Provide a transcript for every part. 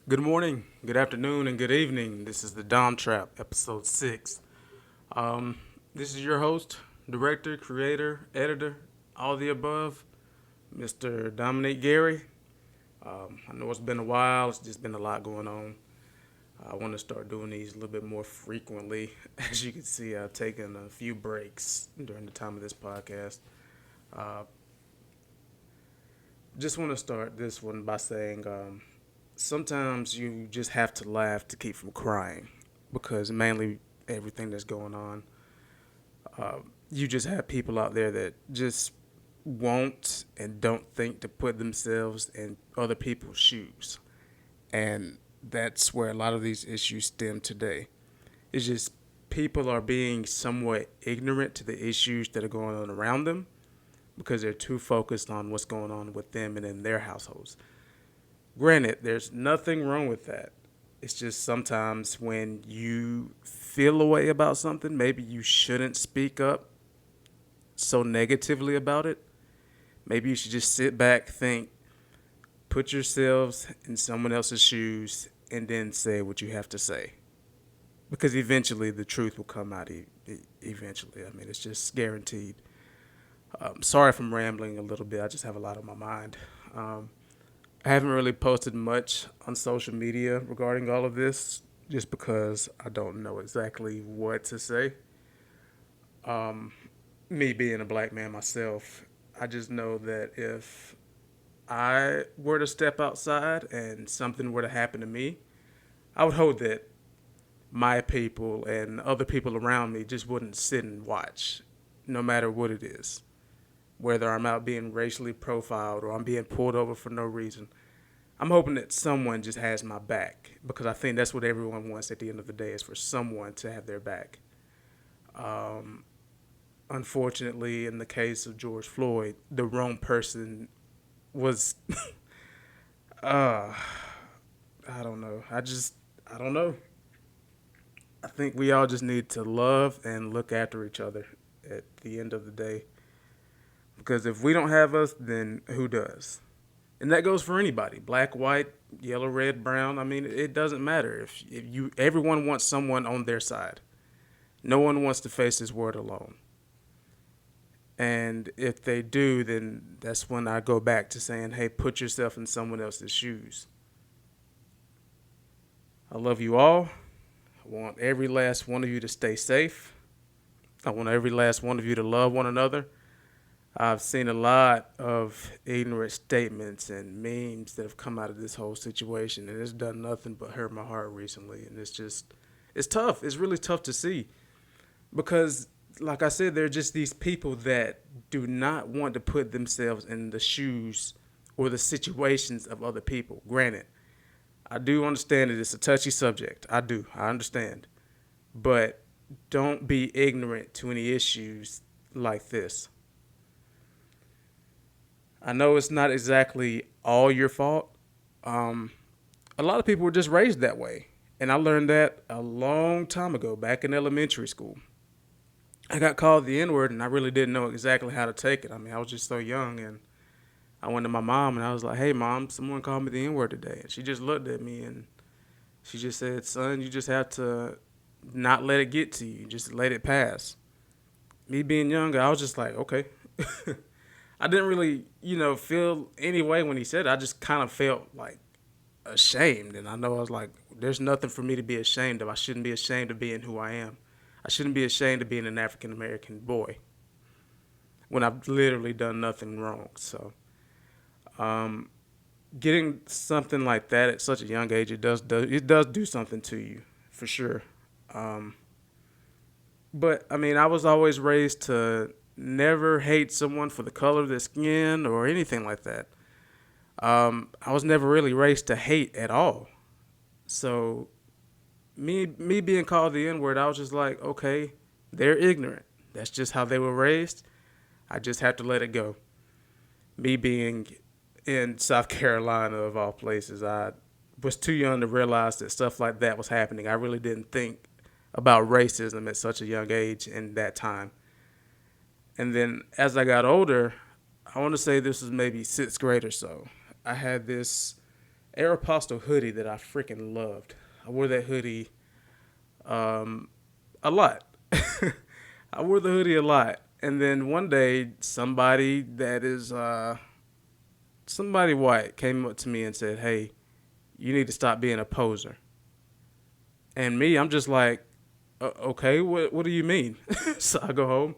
Good morning, good afternoon, and good evening. This is the Dom Trap, episode 6. Um, this is your host, director, creator, editor, all the above, Mr. Dominic Gary. I know it's been a while, it's just been a lot going on. I want to start doing these a little bit more frequently. As you can see, I've taken a few breaks during the time of this podcast. Uh, just want to start this one by saying sometimes you just have to laugh to keep from crying because mainly everything that's going on, you just have people out there that just won't and don't think to put themselves in other people's shoes. And that's where a lot of these issues stem today. It's just people are being somewhat ignorant to the issues that are going on around them because they're too focused on what's going on with them and in their households. Granted, there's nothing wrong with that. It's just sometimes when you feel a way about something, maybe you shouldn't speak up so negatively about it. Maybe you should just sit back, think, put yourselves in someone else's shoes, and then say what you have to say. Because eventually the truth will come out. Eventually, I mean, it's just guaranteed. Sorry if I'm rambling a little bit. I just have a lot on my mind. Um, I haven't really posted much on social media regarding all of this, just because I don't know exactly what to say. Um, Me being a black man myself, I just know that if I were to step outside and something were to happen to me, I would hope that my people and other people around me just wouldn't sit and watch, no matter what it is. Whether I'm out being racially profiled or I'm being pulled over for no reason, I'm hoping that someone just has my back because I think that's what everyone wants at the end of the day is for someone to have their back. Um, Unfortunately, in the case of George Floyd, the wrong person was, uh, I don't know. I don't know. I think we all just need to love and look after each other at the end of the day. Because if we don't have us, then who does? And that goes for anybody, black, white, yellow, red, brown. I mean, it doesn't matter if you everyone wants someone on their side. No one wants to face this world alone. And if they do, then that's when I go back to saying, hey, put yourself in someone else's shoes. I love you all. I want every last one of you to stay safe. I want every last one of you to love one another. I've seen a lot of ignorant statements and memes that have come out of this whole situation, and it's done nothing but hurt my heart recently. And it's tough. It's really tough to see because, like I said, there are just these people that do not want to put themselves in the shoes or the situations of other people. Granted, I do understand that it's a touchy subject. I do. I understand. But don't be ignorant to any issues like this. I know it's not exactly all your fault. Um, a lot of people were just raised that way. And I learned that a long time ago, back in elementary school. I got called the N word, and I really didn't know exactly how to take it. I mean, I was just so young, and I went to my mom, and I was like, "Hey, mom, someone called me the N word today," and she just looked at me, and she just said, "Son, you just have to not let it get to you. Just let it pass." Me being younger, I was just like, "Okay." I didn't really, feel any way when he said it. I just kind of felt like ashamed, and I know I was like, "There's nothing for me to be ashamed of. I shouldn't be ashamed of being who I am. I shouldn't be ashamed of being an African American boy when I've literally done nothing wrong." So, um, getting something like that at such a young age, it does do something to you for sure. Um, but I mean, I was always raised to never hate someone for the color of their skin or anything like that. I was never really raised to hate at all. So me being called the N word, I was just like, okay, they're ignorant. That's just how they were raised. I just have to let it go. Me being in South Carolina of all places, I was too young to realize that stuff like that was happening. I really didn't think about racism at such a young age in that time. And then as I got older, I want to say this was maybe sixth grade or so. I had this Aeropostale hoodie that I freaking loved. I wore that hoodie um, a lot. I wore the hoodie a lot. And then one day, somebody white came up to me and said, "Hey, you need to stop being a poser." And me, I'm just like, "Okay, what do you mean?" So I go home.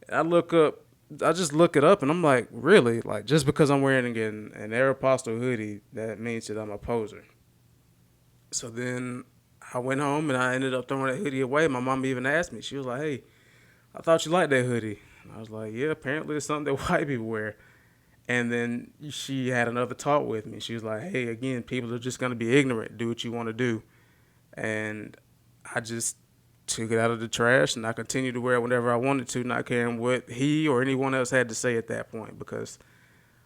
I look up. I just look it up, and I'm like, "Really? Like, just because I'm wearing an Aeropostale hoodie, that means that I'm a poser?" So then I went home and I ended up throwing that hoodie away. My mom even asked me. She was like, "Hey, I thought you liked that hoodie." And I was like, "Yeah, apparently it's something that white people wear." And then she had another talk with me. She was like, "Hey, again, people are just gonna be ignorant. Do what you want to do." And I just took it out of the trash and I continued to wear it whenever I wanted to, not caring what he or anyone else had to say at that point. Because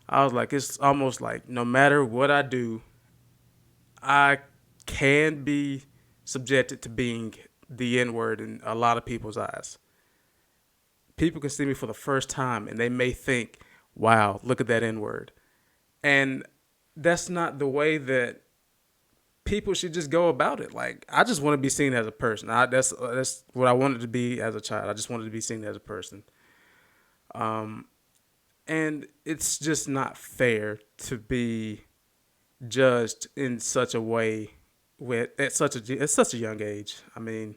I was like, it's almost like no matter what I do, I can be subjected to being the N word in a lot of people's eyes. People can see me for the first time and they may think, wow, look at that N word. And that's not the way that people should just go about it. Like, I just want to be seen as a person. That's what I wanted to be as a child. I just wanted to be seen as a person. And it's just not fair to be judged in such a way at such a young age. I mean,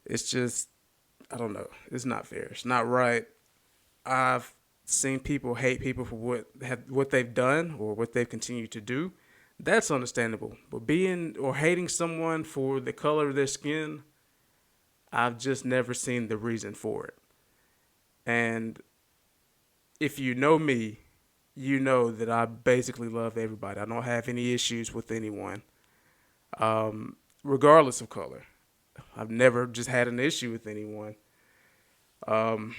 it's just I don't know. It's not fair. It's not right. I've seen people hate people for what they've done or what they've continued to do. That's understandable. But being or hating someone for the color of their skin, I've just never seen the reason for it. And if you know me, you know that I basically love everybody. I don't have any issues with anyone, regardless of color. I've never just had an issue with anyone. Um,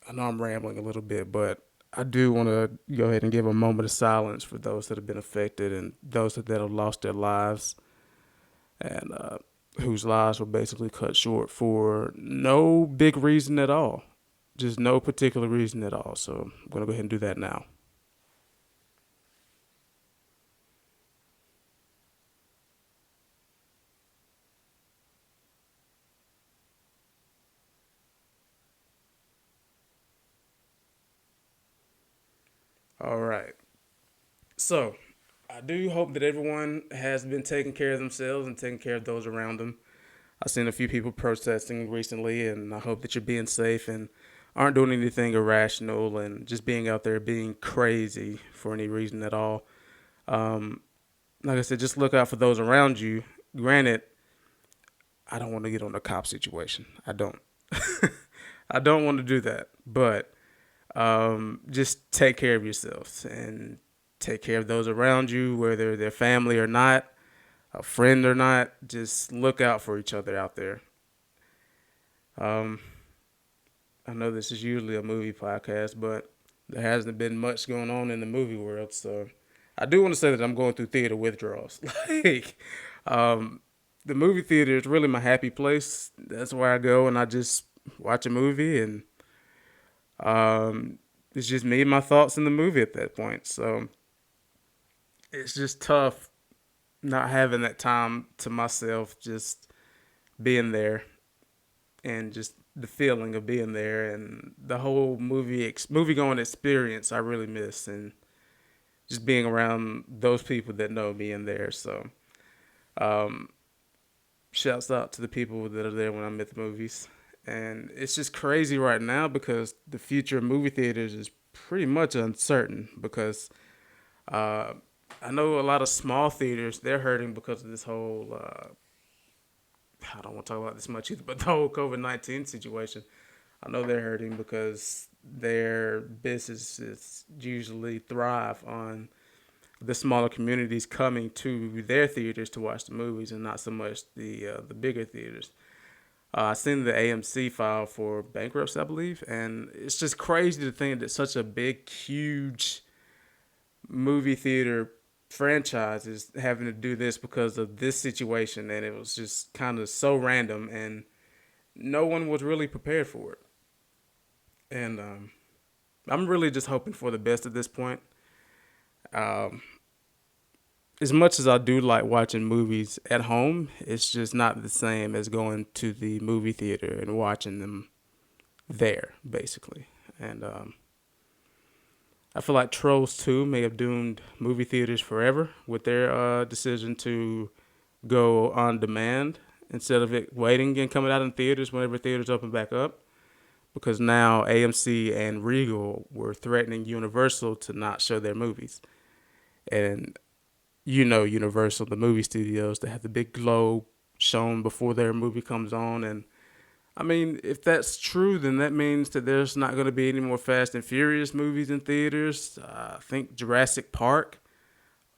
I know I'm rambling a little bit, but I do want to go ahead and give a moment of silence for those that have been affected and those that have lost their lives and whose lives were basically cut short for no big reason at all. Just no particular reason at all. So I'm going to go ahead and do that now. All right. So I do hope that everyone has been taking care of themselves and taking care of those around them. I've seen a few people protesting recently, and I hope that you're being safe and aren't doing anything irrational and just being out there being crazy for any reason at all. Um, like I said, just look out for those around you. Granted, I don't want to get on the cop situation. I don't. I don't want to do that. But just take care of yourselves and take care of those around you, whether they're family or not, a friend or not. Just look out for each other out there. Um, I know this is usually a movie podcast, but there hasn't been much going on in the movie world, so I do want to say that I'm going through theater withdrawals. like, um, the movie theater is really my happy place. That's where I go and I just watch a movie, and it's just me and my thoughts in the movie at that point. So it's just tough not having that time to myself, just being there and just the feeling of being there and the whole movie going experience I really miss, and just being around those people that know me in there. So um, shouts out to the people that are there when I'm at the movies. And it's just crazy right now because the future of movie theaters is pretty much uncertain because uh, I know a lot of small theaters, they're hurting because of this whole I don't want to talk about this much either, but the whole COVID-19 situation. I know they're hurting because their businesses usually thrive on the smaller communities coming to their theaters to watch the movies and not so much the bigger theaters. I seen the AMC file for bankruptcy, I believe, and it's just crazy to think that such a big, huge movie theater franchise is having to do this because of this situation, and it was just kind of so random, and no one was really prepared for it. And I'm really just hoping for the best at this point. Um, as much as I do like watching movies at home, it's just not the same as going to the movie theater and watching them there, basically. And I feel like Trolls 2 may have doomed movie theaters forever with their decision to go on demand instead of it waiting and coming out in theaters whenever theaters open back up. Because now AMC and Regal were threatening Universal to not show their movies. And Universal, the movie studios, they have the big globe shown before their movie comes on. And I mean, if that's true, then that means that there's not going to be any more Fast and Furious movies in theaters. I think Jurassic Park,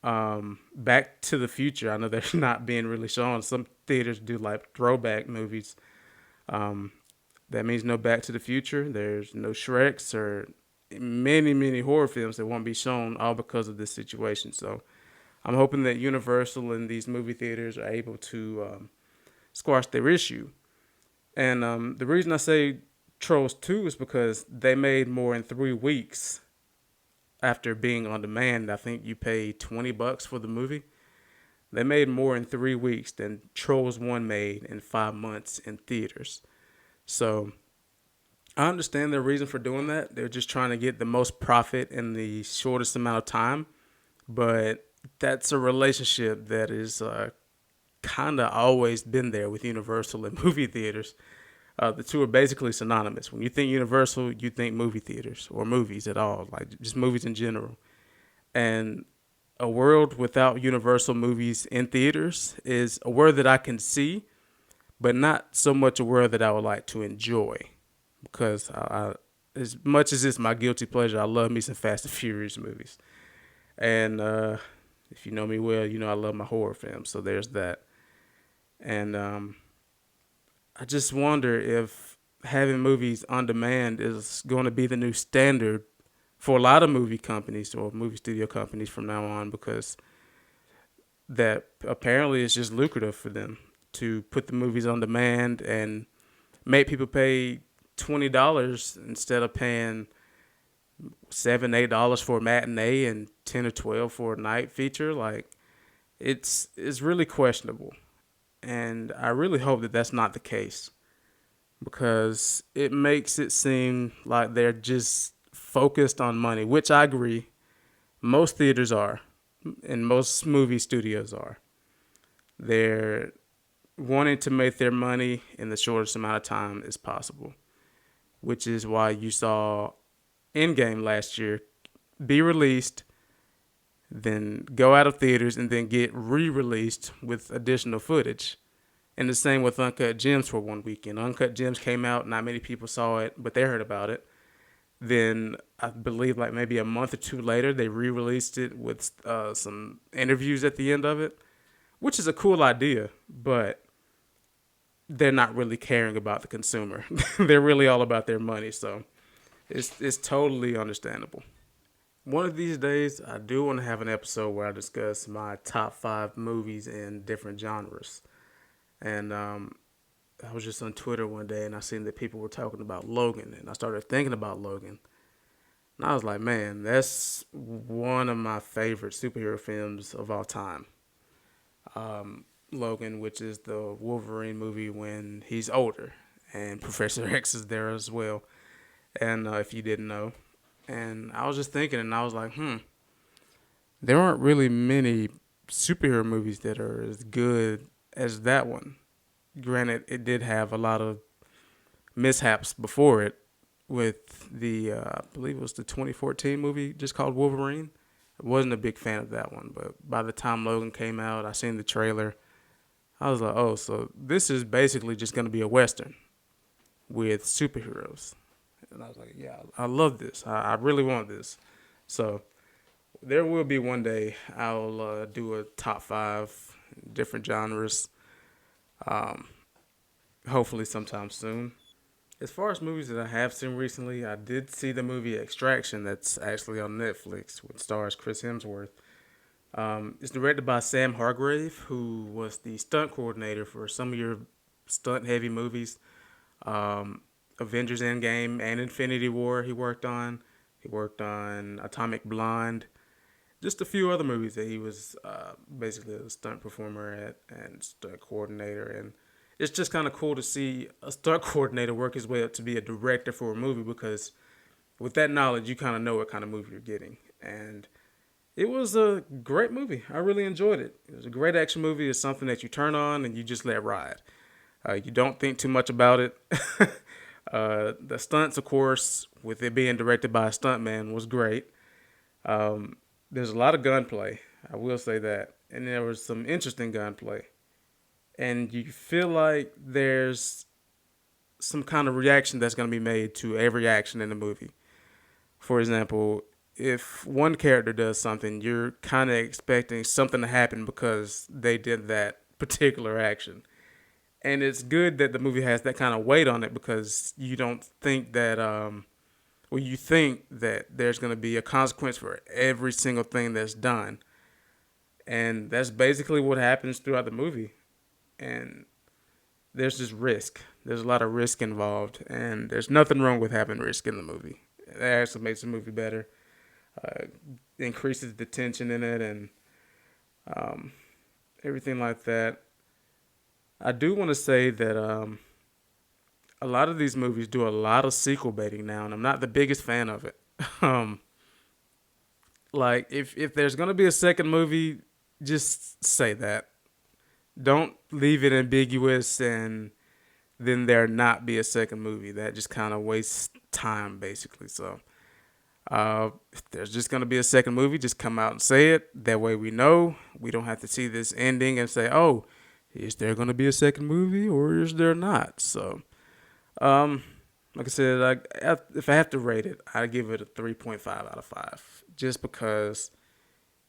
Back to the Future. I know they're not being really shown. Some theaters do like throwback movies. Um, that means no Back to the Future. There's no Shreks or many, many horror films that won't be shown all because of this situation. So I'm hoping that Universal and these movie theaters are able to squash their issue. And the reason I say Trolls 2 is because they made more in 3 weeks after being on demand. I think you paid $20 for the movie. They made more in 3 weeks than Trolls 1 made in 5 months in theaters. So I understand their reason for doing that. They're just trying to get the most profit in the shortest amount of time. But that's a relationship that is kind of always been there with Universal and movie theaters. The two are basically synonymous. When you think Universal, you think movie theaters or movies at all, like just movies in general. And a world without Universal movies in theaters is a world that I can see, but not so much a world that I would like to enjoy. Because as much as it's my guilty pleasure, I love me some Fast and Furious movies. And if you know me well, you know I love my horror films. So there's that. And I just wonder if having movies on demand is going to be the new standard for a lot of movie companies or movie studio companies from now on, because that apparently is just lucrative for them to put the movies on demand and make people pay $20 instead of paying $7, $8 for a matinee and 10 or 12 for a night feature. Like it's really questionable. And I really hope that that's not the case, because it makes it seem like they're just focused on money, which I agree. Most theaters are, and most movie studios are. They're wanting to make their money in the shortest amount of time as possible, which is why you saw Endgame last year be released, then go out of theaters, and then get re-released with additional footage. And the same with Uncut Gems for one weekend. Uncut Gems came out, not many people saw it, but they heard about it. Then I believe like maybe a month or two later, they re-released it with some interviews at the end of it, which is a cool idea, but they're not really caring about the consumer. They're really all about their money, so it's totally understandable. One of these days, I do want to have an episode where I discuss my top 5 movies in different genres. And I was just on Twitter one day and I seen that people were talking about Logan, and I started thinking about Logan. And I was like, man, that's one of my favorite superhero films of all time. Logan, which is the Wolverine movie when he's older, and Professor X is there as well. And if you didn't know, and I was just thinking, and I was like, there aren't really many superhero movies that are as good as that one. Granted, it did have a lot of mishaps before it with I believe it was the 2014 movie just called Wolverine. I wasn't a big fan of that one, but by the time Logan came out, I seen the trailer. I was like, oh, so this is basically just going to be a Western with superheroes. And I was like, yeah, I love this. I really want this. So there will be one day I'll do a top 5 different genres. Um, Hopefully sometime soon. As far as movies that I have seen recently, I did see the movie Extraction that's actually on Netflix, which stars Chris Hemsworth. It's directed by Sam Hargrave, who was the stunt coordinator for some of your stunt heavy movies. Um, Avengers Endgame and Infinity War he worked on. He worked on Atomic Blonde. just a few other movies that he was basically a stunt performer at and stunt coordinator. And it's just kind of cool to see a stunt coordinator work his way up to be a director for a movie because with that knowledge, you kind of know what kind of movie you're getting. And it was a great movie. I really enjoyed it. It was a great action movie. It's something that you turn on and you just let ride. You don't think too much about it. The stunts, of course, with it being directed by a stuntman, was great. There's a lot of gunplay. I will say that, and there was some interesting gunplay. And you feel like there's some kind of reaction that's going to be made to every action in the movie. For example, if one character does something, you're kind of expecting something to happen because they did that particular action. And it's good that the movie has that kind of weight on it because you don't think that, well, you think that there's going to be a consequence for every single thing that's done. And that's basically what happens throughout the movie. And there's just risk. There's a lot of risk involved. And there's nothing wrong with having risk in the movie. It actually makes the movie better, uh, increases the tension in it, and um, everything like that. I do want to say that a lot of these movies do a lot of sequel baiting now, and I'm not the biggest fan of it. um, like if there's gonna be a second movie, just say that. Don't leave it ambiguous and then there not be a second movie. That just kind of wastes time, basically. So if there's just gonna be a second movie, just come out and say it. That way we know we don't have to see this ending and say, "Oh, is there gonna be a second movie or is there not?" So, um, like I said, if I have to rate it, I give it a 3.5 out of 5, just because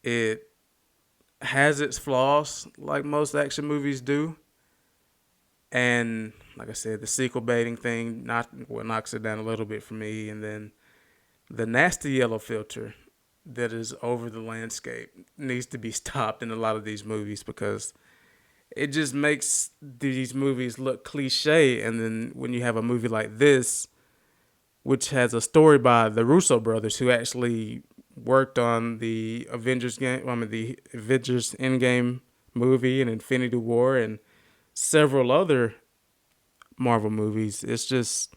it has its flaws, like most action movies do. And like I said, the sequel baiting thing knocks it down a little bit for me. And then the nasty yellow filter that is over the landscape needs to be stopped in a lot of these movies because it just makes these movies look cliche. And then when you have a movie like this, which has a story by the Russo brothers, who actually worked on the Avengers game, I mean the Avengers Endgame movie and Infinity War and several other Marvel movies, it's just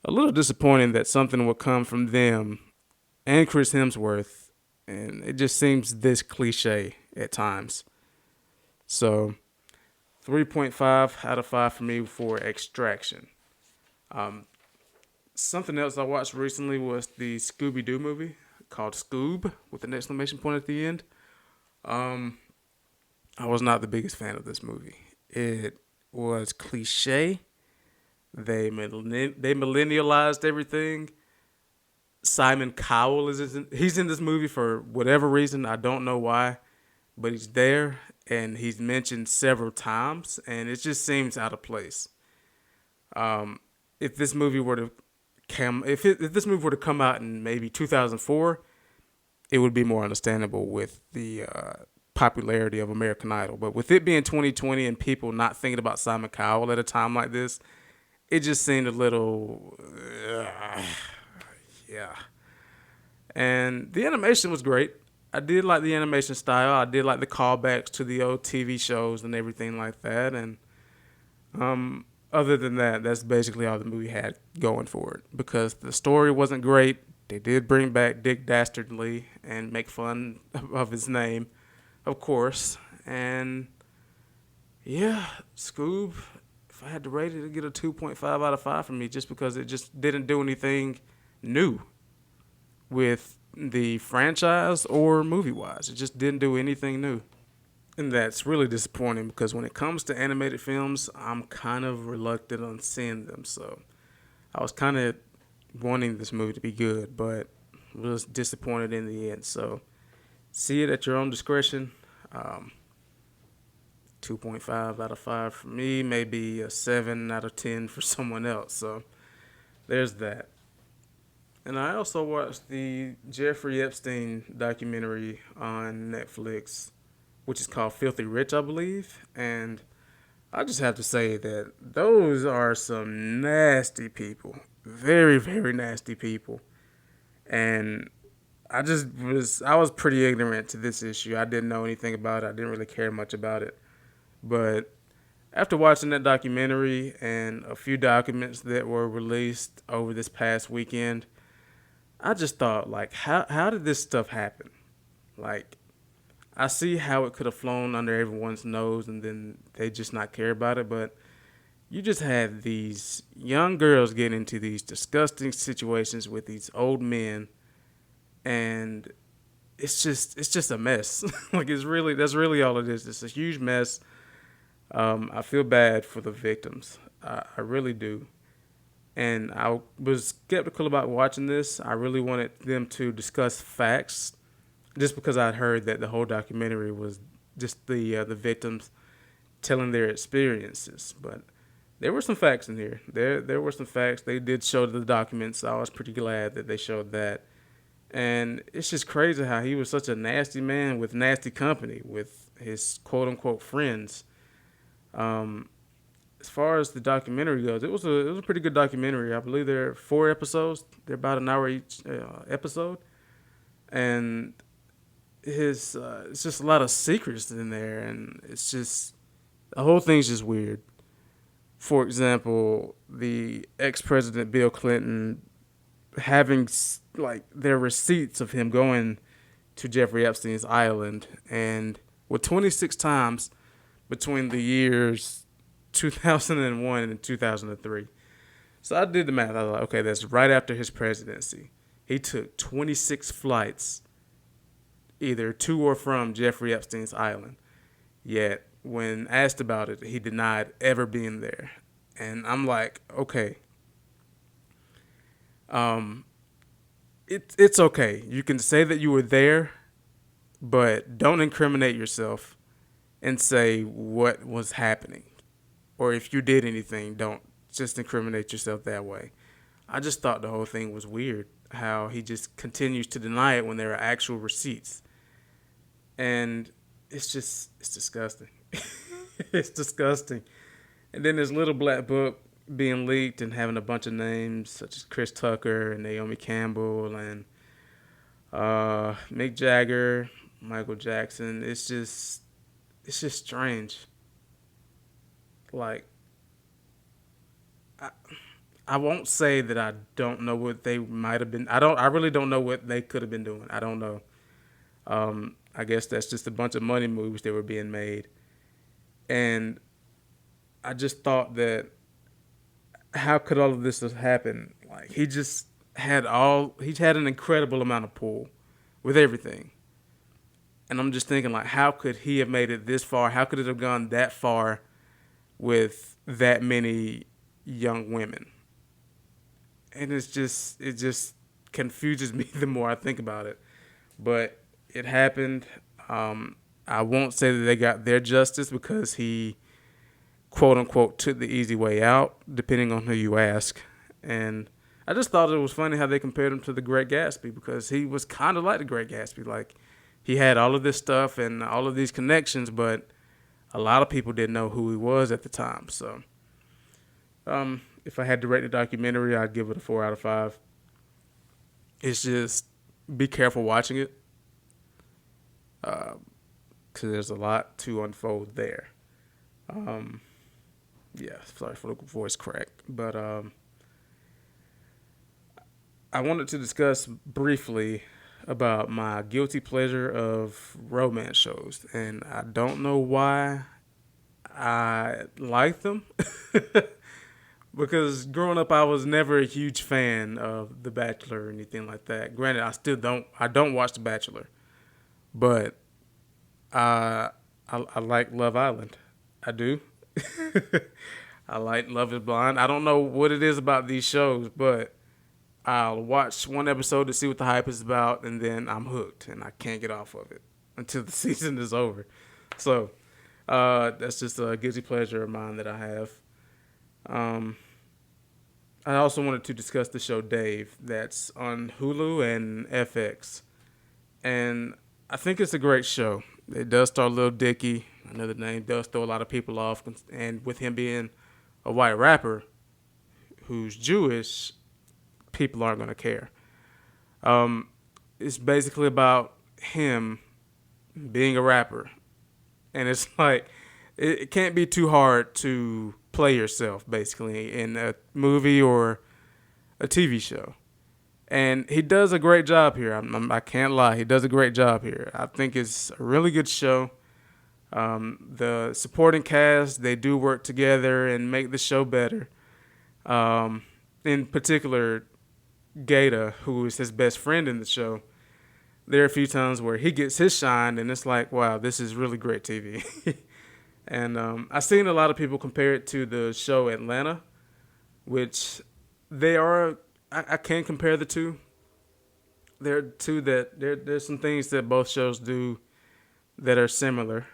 a little disappointing that something would come from them and Chris Hemsworth, and it just seems this cliche at times. So 3.5 out of 5 for me for Extraction. Um, Something else I watched recently was the Scooby Doo movie called Scoob with an exclamation point at the end. Um, I was not the biggest fan of this movie. It was cliche. They millennialized everything. Simon Cowell he's in this movie for whatever reason. I don't know why, but he's there and he's mentioned several times, and it just seems out of place. Um, if this movie were to if this movie were to come out in maybe 2004, it would be more understandable with the popularity of American Idol. But with it being 2020 and people not thinking about Simon Cowell at a time like this, it just seemed a little, yeah. And the animation was great. I did like the animation style. I did like the callbacks to the old TV shows and everything like that. And other than that, that's basically all the movie had going for it. Because the story wasn't great. They did bring back Dick Dastardly and make fun of his name, of course. And yeah, Scoob, if I had to rate it, it'd get a 2.5 out of 5 from me just because it just didn't do anything new with the franchise or movie wise. It just didn't do anything new. And that's really disappointing because when it comes to animated films, I'm kind of reluctant on seeing them. So I was kind of wanting this movie to be good, but was disappointed in the end. So see it at your own discretion. Um, 2.5 out of 5 for me, maybe a 7 out of 10 for someone else. So there's that. And I also watched the Jeffrey Epstein documentary on Netflix, which is called Filthy Rich, I believe. And I just have to say that those are some nasty people. Very, very nasty people. And I was pretty ignorant to this issue. I didn't know anything about it. I didn't really care much about it. But after watching that documentary and a few documents that were released over this past weekend, I just thought, like, how did this stuff happen? Like, I see how it could have flown under everyone's nose and then they just not care about it, but you just had these young girls get into these disgusting situations with these old men, and it's just a mess. Like, it's really that's really all it is. It's a huge mess. I feel bad for the victims. I really do. And I was skeptical about watching this. I really wanted them to discuss facts, just because I'd heard that the whole documentary was just the victims telling their experiences. But there were some facts in here. There were some facts. They did show the documents. I was pretty glad that they showed that. And it's just crazy how he was such a nasty man with nasty company with his quote unquote friends. Um, as far as the documentary goes, it was a pretty good documentary. I believe there are 4 episodes. They're about an hour each episode, and his it's just a lot of secrets in there, and it's just the whole thing's just weird. For example, the ex-president Bill Clinton having like their receipts of him going to Jeffrey Epstein's island, and with 26 times between the years 2001 and 2003. So I did the math. I was like, okay, that's right after his presidency. He took 26 flights either to or from Jeffrey Epstein's island. Yet, when asked about it, he denied ever being there. And I'm like, okay, um, it's okay. You can say that you were there, but don't incriminate yourself and say what was happening. Or if you did anything, don't just incriminate yourself that way. I just thought the whole thing was weird, how he just continues to deny it when there are actual receipts. And it's disgusting. It's disgusting. And then this little black book being leaked and having a bunch of names such as Chris Tucker and Naomi Campbell and Mick Jagger, Michael Jackson. It's just strange. Like, I, I won't say that I don't know what they might have been. I really don't know what they could have been doing. I don't know. I guess that's just a bunch of money moves that were being made. And I just thought that how could all of this have happened? Like, he had an incredible amount of pull with everything. And I'm just thinking, like, how could he have made it this far? How could it have gone that far with that many young women? And it just confuses me the more I think about it. But it happened. I won't say that they got their justice because he quote unquote took the easy way out, depending on who you ask. And I just thought it was funny how they compared him to the Great Gatsby, because he was kind of like the Great Gatsby. Like, he had all of this stuff and all of these connections, but a lot of people didn't know who he was at the time. So, if I had to rate the documentary, I'd give it a 4 out of 5. It's just be careful watching it, because there's a lot to unfold there. Um, yeah, sorry for the voice crack, but I wanted to discuss briefly about my guilty pleasure of romance shows, and I don't know why I like them. Because growing up, I was never a huge fan of The Bachelor or anything like that. Granted, I don't watch The Bachelor, but I like Love Island. I do. I like Love Is Blind. I don't know what it is about these shows, but I'll watch one episode to see what the hype is about, and then I'm hooked, and I can't get off of it until the season is over. So that's just a guilty pleasure of mine that I have. Um, I also wanted to discuss the show Dave that's on Hulu and FX. And I think it's a great show. It does star Lil Dicky. I know the name does throw a lot of people off. And with him being a white rapper who's Jewish, people aren't going to care. Um, it's basically about him being a rapper, and it's like it can't be too hard to play yourself basically in a movie or a TV show. And he does a great job here. I can't lie, he does a great job here. I think it's a really good show. The supporting cast, they do work together and make the show better. In particular, Gata, who is his best friend in the show, there are a few times where he gets his shine, and it's like, wow, this is really great TV. And I've seen a lot of people compare it to the show Atlanta, which they are. I can compare the two. There are two that there's some things that both shows do that are similar,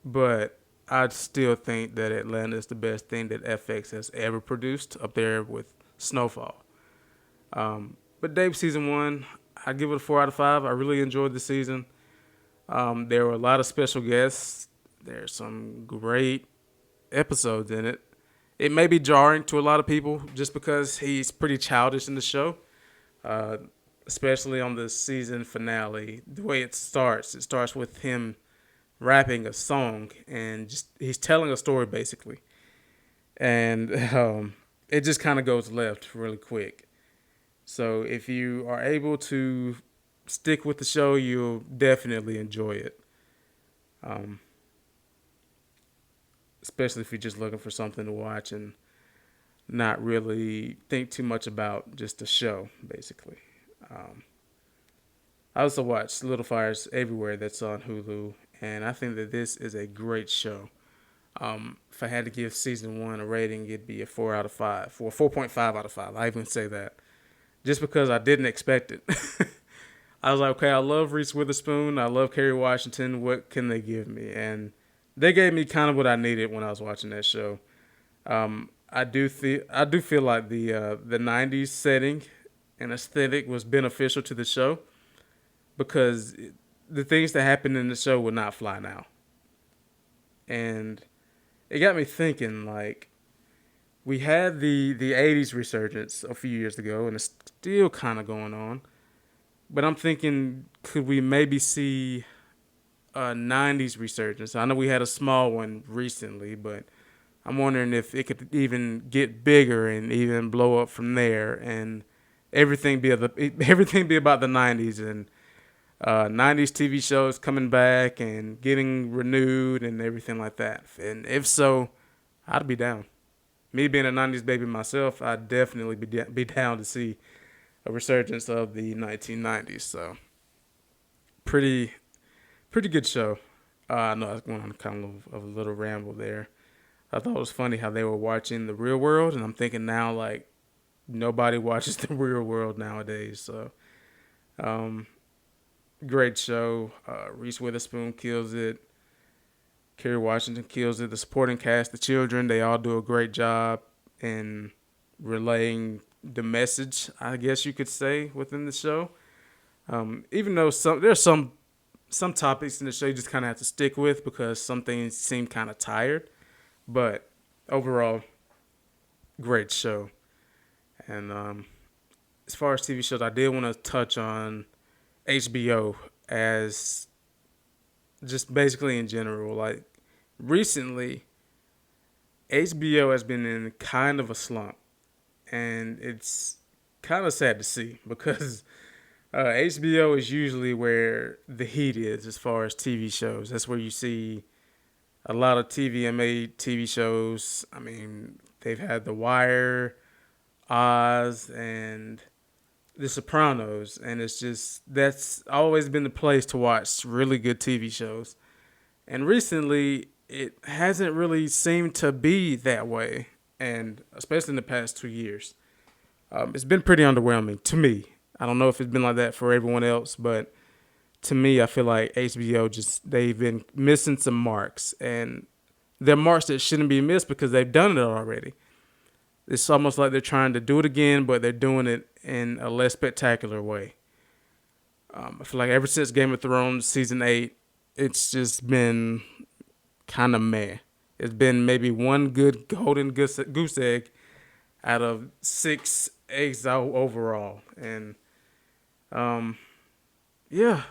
but I still think that Atlanta is the best thing that FX has ever produced, up there with Snowfall. But Dave season one, I give it a 4 out of 5. I really enjoyed the season. There were a lot of special guests. There's some great episodes in it. It may be jarring to a lot of people just because he's pretty childish in the show, uh, especially on the season finale. The way it starts with him rapping a song and just he's telling a story basically, and it just kind of goes left really quick. So if you are able to stick with the show, you'll definitely enjoy it. Um, Especially if you're just looking for something to watch and not really think too much about just the show, basically. Um, I also watch Little Fires Everywhere that's on Hulu, and I think that this is a great show. If I had to give season one a rating, it'd be a 4 out of 5, or 4.5 out of 5. I even say that just because I didn't expect it. I was like, okay, I love Reese Witherspoon, I love Kerry Washington. What can they give me? And they gave me kind of what I needed when I was watching that show. I do feel like the '90s setting and aesthetic was beneficial to the show because the things that happened in the show would not fly now, and it got me thinking. Like we had the '80s resurgence a few years ago, and it's still kind of going on. But I'm thinking, could we maybe see a '90s resurgence? I know we had a small one recently, but I'm wondering if it could even get bigger and even blow up from there, and everything be about the '90s and '90s TV shows coming back and getting renewed and everything like that. And if so, I'd be down. Me being a '90s baby myself, I'd definitely be down to see a resurgence of the 1990s. So pretty pretty good show. I know I went on kind of a little ramble there. I thought it was funny how they were watching the Real World, and I'm thinking now like nobody watches the Real World nowadays. So um, great show. Reese Witherspoon kills it. Kerry Washington kills it. The supporting cast, the children, they all do a great job in relaying the message, I guess you could say, within the show. Even though there's some topics in the show you just kind of have to stick with because some things seem kind of tired, but overall, great show. And as far as TV shows, I did want to touch on HBO as just basically in general. Like recently, HBO has been in kind of a slump, and it's kind of sad to see because HBO is usually where the heat is as far as TV shows. That's where you see a lot of TVMA TV shows. I mean, they've had The Wire, Oz, and The Sopranos, and it's just that's always been the place to watch really good TV shows. And recently, it hasn't really seemed to be that way, and especially in the past 2 years, it's been pretty underwhelming to me. I don't know if it's been like that for everyone else, but to me, I feel like HBO just they've been missing some marks, and they're marks that shouldn't be missed because they've done it already. It's almost like they're trying to do it again, but they're doing it in a less spectacular way. I feel like ever since Game of Thrones season 8, it's just been kind of meh. It's been maybe one good golden goose egg out of 6 eggs overall, and um, yeah,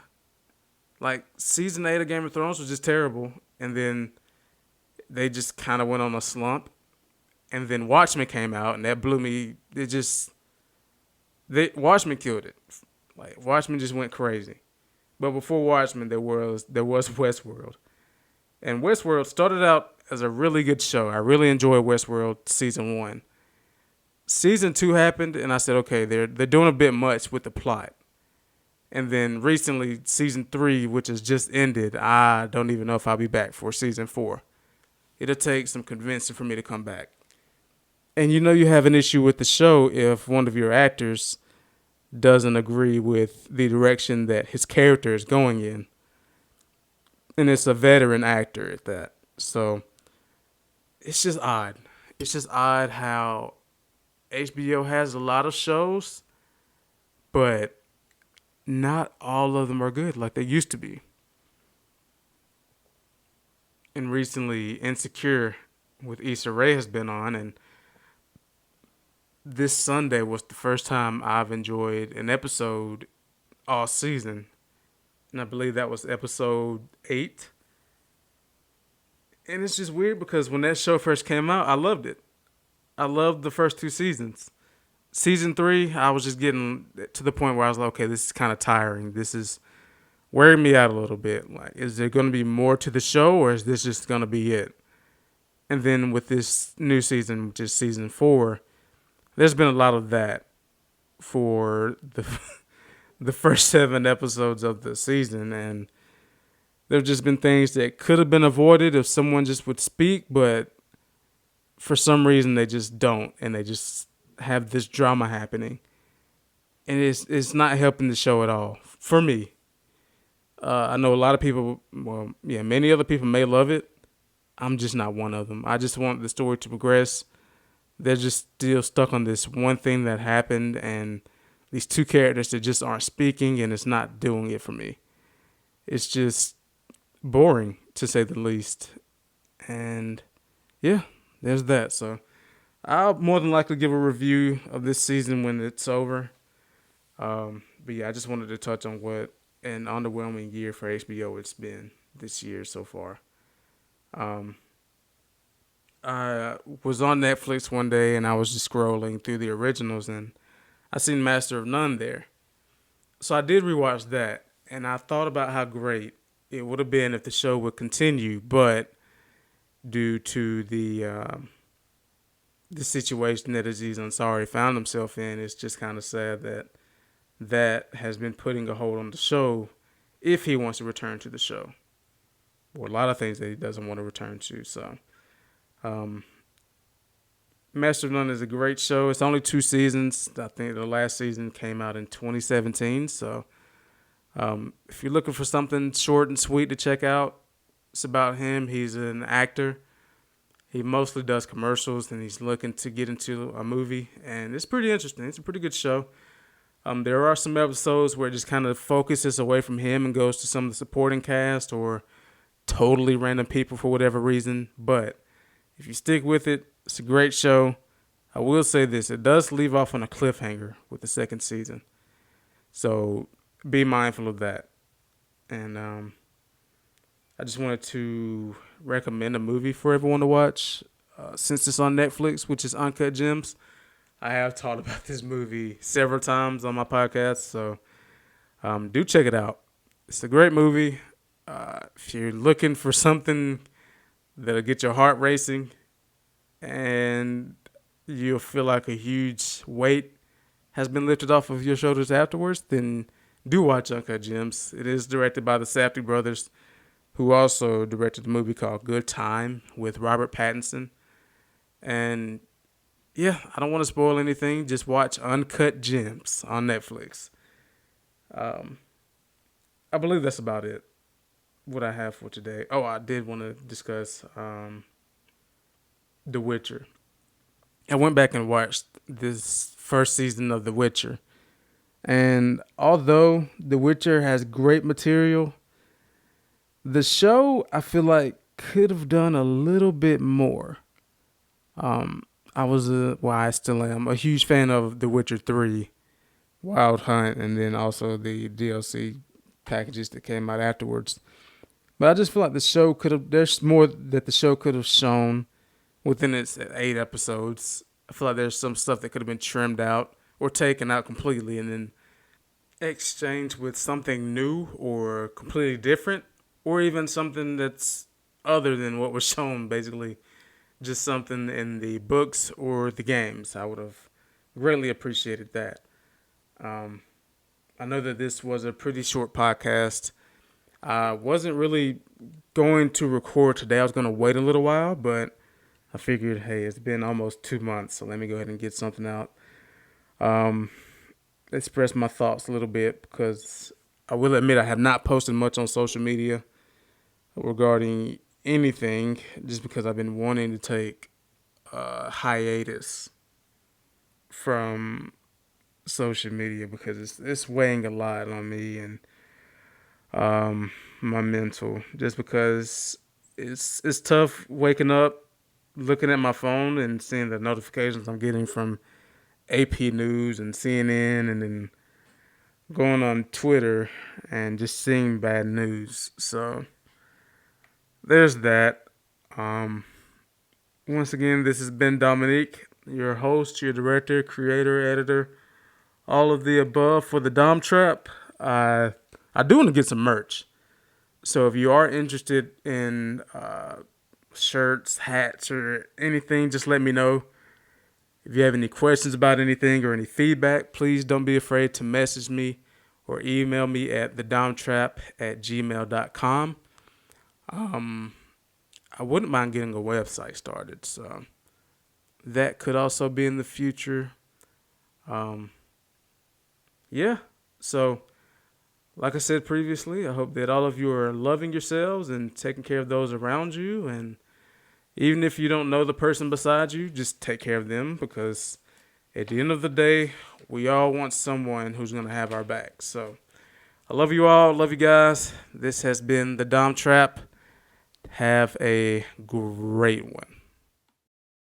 like season 8 of Game of Thrones was just terrible, and then they just kind of went on a slump, and then Watchmen came out, and that blew me. Watchmen killed it. Like Watchmen just went crazy. But before Watchmen, there was Westworld, and Westworld started out as a really good show. I really enjoyed Westworld season 1. Season 2 happened, and I said, okay, they're doing a bit much with the plot. And then recently, season 3, which has just ended, I don't even know if I'll be back for season 4. It'll take some convincing for me to come back. And you have an issue with the show if one of your actors doesn't agree with the direction that his character is going in. And it's a veteran actor at that. So it's just odd. It's just odd how HBO has a lot of shows, but not all of them are good like they used to be. And recently, Insecure with Issa Rae has been on, and this Sunday was the first time I've enjoyed an episode all season. And I believe that was episode 8. And it's just weird because when that show first came out, I loved it. I loved the first 2 seasons. Season 3, I was just getting to the point where I was like, okay, this is kind of tiring. This is wearing me out a little bit. Like, is there going to be more to the show, or is this just going to be it? And then with this new season, which is season 4, there's been a lot of that for the first 7 episodes of the season, and there've just been things that could have been avoided if someone just would speak, but for some reason they just don't, and they just have this drama happening, and it's not helping the show at all for me. I know a lot of people, well, yeah, many other people may love it. I'm just not one of them. I just want the story to progress. They're just still stuck on this one thing that happened, and these 2 characters that just aren't speaking, and it's not doing it for me. It's just boring, to say the least. And yeah, there's that. So I'll more than likely give a review of this season when it's over. But yeah, I just wanted to touch on what an underwhelming year for HBO it's been this year so far. Um, I was on Netflix one day and I was just scrolling through the originals, and I seen Master of None there. So I did rewatch that, and I thought about how great it would have been if the show would continue, but due to the situation that Aziz Ansari found himself in, it's just kind of sad that that has been putting a hold on the show if he wants to return to the show. Or a lot of things that he doesn't want to return to. So, um, Master of None is a great show. It's only 2 seasons. I think the last season came out in 2017. So, if you're looking for something short and sweet to check out, it's about him. He's an actor. He mostly does commercials, and he's looking to get into a movie. And it's pretty interesting. It's a pretty good show. There are some episodes where it just kind of focuses away from him and goes to some of the supporting cast or totally random people for whatever reason. But if you stick with it, it's a great show. I will say this, it does leave off on a cliffhanger with the second season. So be mindful of that. And I just wanted to recommend a movie for everyone to watch since it's on Netflix, which is Uncut Gems. I have talked about this movie several times on my podcast, so do check it out. It's a great movie. If you're looking for something that'll get your heart racing and you'll feel like a huge weight has been lifted off of your shoulders afterwards, then do watch Uncut Gems. It is directed by the Safdie brothers, who also directed a movie called Good Time with Robert Pattinson. And yeah, I don't want to spoil anything. Just watch Uncut Gems on Netflix. I believe that's about it. What I have for today. Oh, I did want to discuss The Witcher. I went back and watched this first season of The Witcher. And although The Witcher has great material, the show I feel like could have done a little bit more. I still am a huge fan of The Witcher 3, Wild Hunt, and then also the DLC packages that came out afterwards. But I just feel like the show could have. There's more that the show could have shown within its 8 episodes. I feel like there's some stuff that could have been trimmed out or taken out completely, and then exchanged with something new or completely different, or even something that's other than what was shown. Basically, just something in the books or the games. I would have greatly appreciated that. Um, I know that this was a pretty short podcast. I wasn't really going to record today. I was going to wait a little while, but I figured, hey, it's been almost 2 months, so let me go ahead and get something out. Um, Express my thoughts a little bit because I will admit I have not posted much on social media regarding anything just because I've been wanting to take a hiatus from social media because it's weighing a lot on me and my mental. Just because it's tough waking up, looking at my phone and seeing the notifications I'm getting from AP News and CNN, and then going on Twitter and just seeing bad news. So there's that. Um, Once again, this has been Dominique, your host, your director, creator, editor, all of the above for the Dom Trap. I do want to get some merch. So if you are interested in shirts, hats, or anything, just let me know. If you have any questions about anything or any feedback, please don't be afraid to message me or email me at thedomtrap@gmail.com. I wouldn't mind getting a website started, so that could also be in the future. Um, yeah, so like I said previously, I hope that all of you are loving yourselves and taking care of those around you. And even if you don't know the person beside you, just take care of them because at the end of the day, we all want someone who's going to have our back. So I love you all. Love you guys. This has been the Dom Trap. Have a great one.